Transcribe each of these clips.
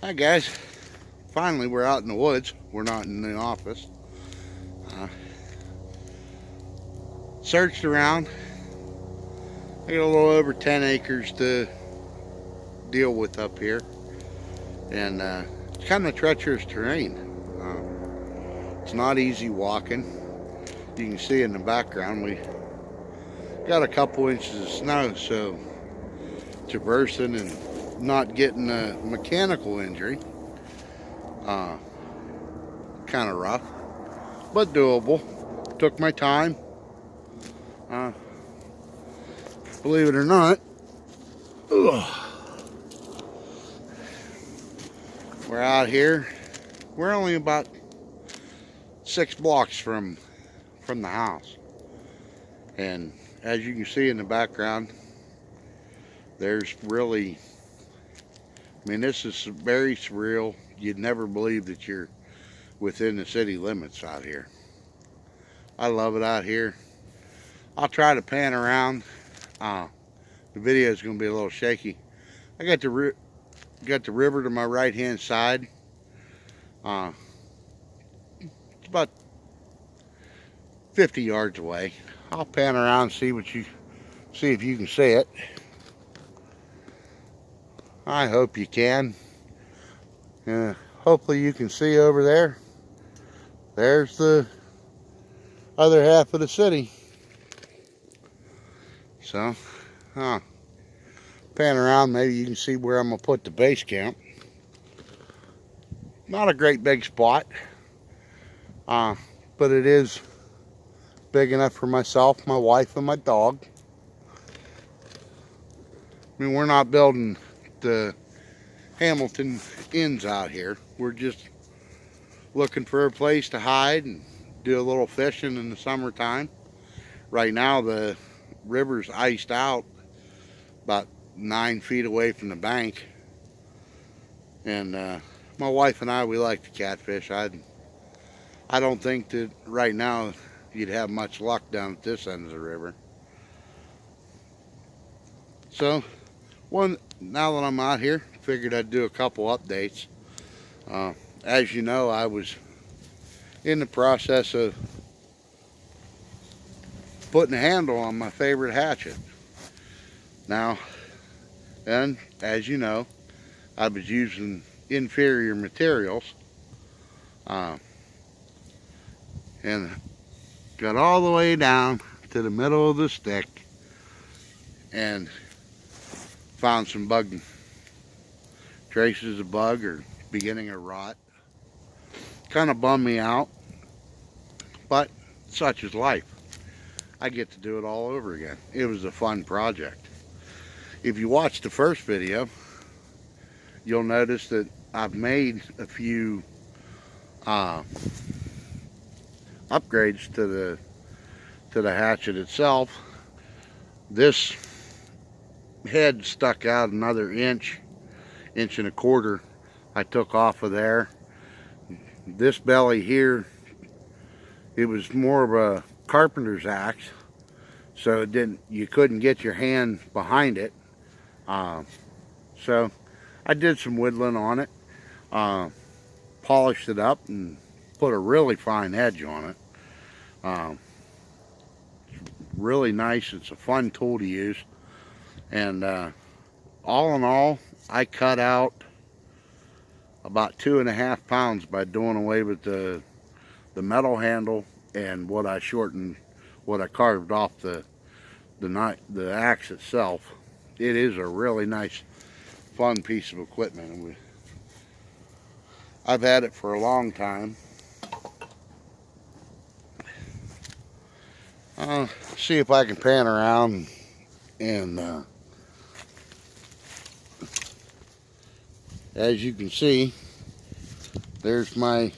Hi guys, finally we're out in the woods. We're not in the office. Uh, Searched around. I got a little over 10 acres to deal with up here, and it's kind of treacherous terrain. It's not easy walking. You can see in the background we got a couple inches of snow, so traversing and not getting a mechanical injury, uh, kind of rough, but doable. Took my time. Uh, Believe it or not, ugh, we're out here. We're only about 6 blocks from the house, and as you can see in the background, there's really, I mean, this is very surreal. You'd never believe that you're within the city limits out here. I love it out here. I'll try to pan around. Uh, the video is going to be a little shaky. I got the river to my right hand side. Uh, it's about 50 yards away. I'll pan around and see if you can see it. I hope you can. Hopefully you can see over there. There's the other half of the city. So, pan around, maybe you can see where I'm going to put the base camp. Not a great big spot, but it is big enough for myself, my wife, and my dog. I mean, we're not building the Hamilton Inns out here. We're just looking for a place to hide and do a little fishing in the summertime. Right now, the river's iced out about 9 feet away from the bank, and my wife and I, we like to catfish. I don't think that right now you'd have much luck down at this end of the river. So, now that I'm out here, figured I'd do a couple updates. As you know, I was in the process of putting a handle on my favorite hatchet. Now, and as you know, I was using inferior materials, and got all the way down to the middle of the stick and found some bug traces of bug or beginning of rot. Kind of bummed me out, but such is life. I get to do it all over again. It was a fun project. If you watch the first video, you'll notice that I've made a few upgrades to the hatchet itself. This head stuck out another inch and a quarter. I took off of there. This belly here, it was more of a carpenter's axe, so you couldn't get your hand behind it. So I did some whittling on it, polished it up, and put a really fine edge on it. Really nice. It's a fun tool to use, and all in all, I cut out about 2.5 pounds by doing away with the metal handle and what I carved off the axe itself. It is a really nice, fun piece of equipment. I've had it for a long time. See if I can pan around and as you can see, there's my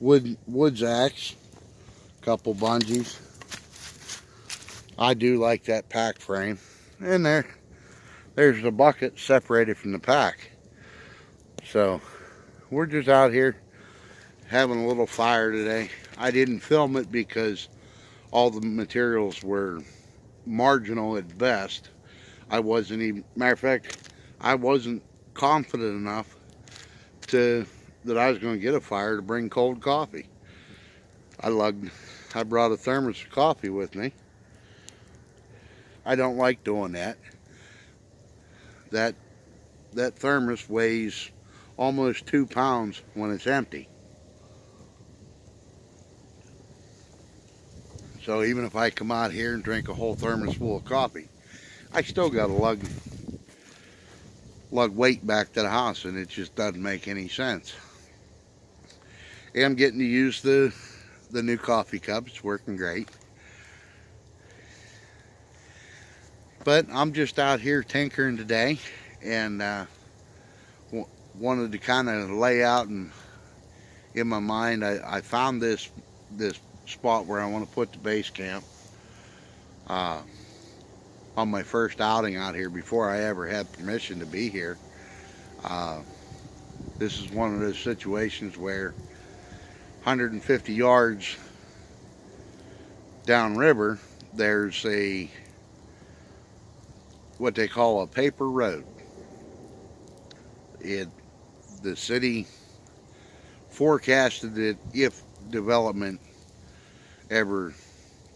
woods axe, couple bungees. I do like that pack frame, and there's the bucket separated from the pack. So we're just out here having a little fire today. I didn't film it because all the materials were marginal at best. I wasn't even, matter of fact, I wasn't confident enough that I was going to get a fire to bring cold coffee. I brought a thermos of coffee with me. I don't like doing that. That thermos weighs almost 2 pounds when it's empty. So even if I come out here and drink a whole thermos full of coffee, I still got to lug weight back to the house, and it just doesn't make any sense. And I'm getting to use the new coffee cup. It's working great. But I'm just out here tinkering today, and wanted to kind of lay out in my mind. I found this spot where I want to put the base camp on my first outing out here before I ever had permission to be here. This is one of those situations where 150 yards downriver there's what they call a paper road. The city forecasted that if development ever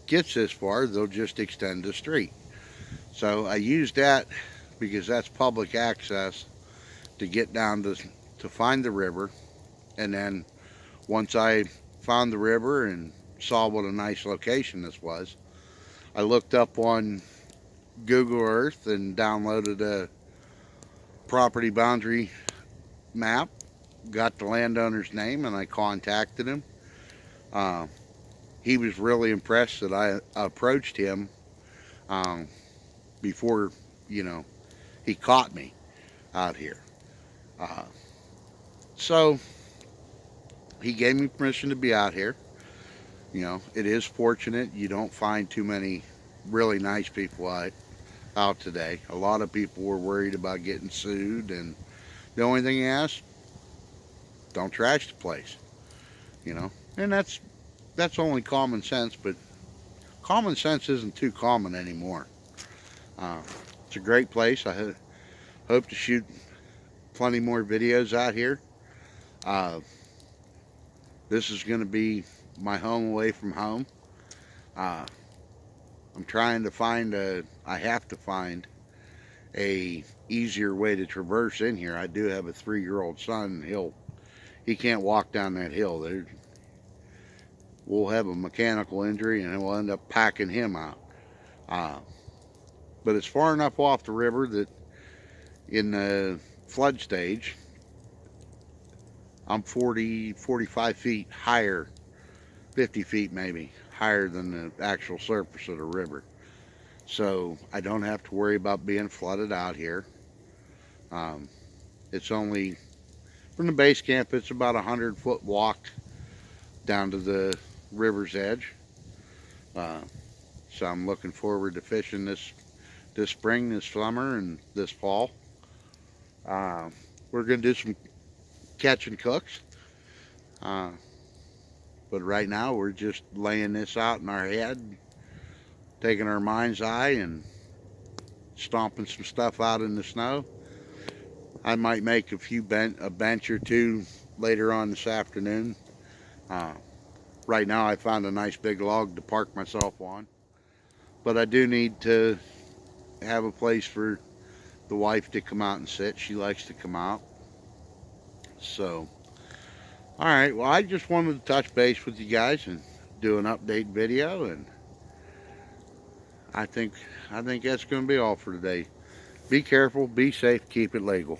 gets this far, they'll just extend the street. So I used that because that's public access to get down to find the river. And then once I found the river and saw what a nice location this was, I looked up on Google Earth and downloaded a property boundary map, got the landowner's name, and I contacted him. He was really impressed that I approached him before, he caught me out here. So he gave me permission to be out here. It is fortunate. You don't find too many really nice people out today. A lot of people were worried about getting sued, and the only thing he asked, don't trash the place, and that's only common sense, but common sense isn't too common anymore. It's a great place. I hope to shoot plenty more videos out here. This is going to be my home away from home. I'm trying to find I have to find a easier way to traverse in here. I do have a 3-year-old son, and he can't walk down that hill. We'll have a mechanical injury, and we'll end up packing him out. But it's far enough off the river that in the flood stage, I'm 45 feet higher, 50 feet maybe, higher than the actual surface of the river. So I don't have to worry about being flooded out here. It's only, from the base camp, it's about a 100-foot walk down to the river's edge. So I'm looking forward to fishing this spring, this summer, and this fall. We're going to do some catch and cooks. But right now we're just laying this out in our head, taking our mind's eye and stomping some stuff out in the snow. I might make a bench or two later on this afternoon. Right now I found a nice big log to park myself on. But I do need to have a place for the wife to come out and sit. She likes to come out. So, alright, well, I just wanted to touch base with you guys and do an update video, and I think that's going to be all for today. Be careful, be safe, keep it legal.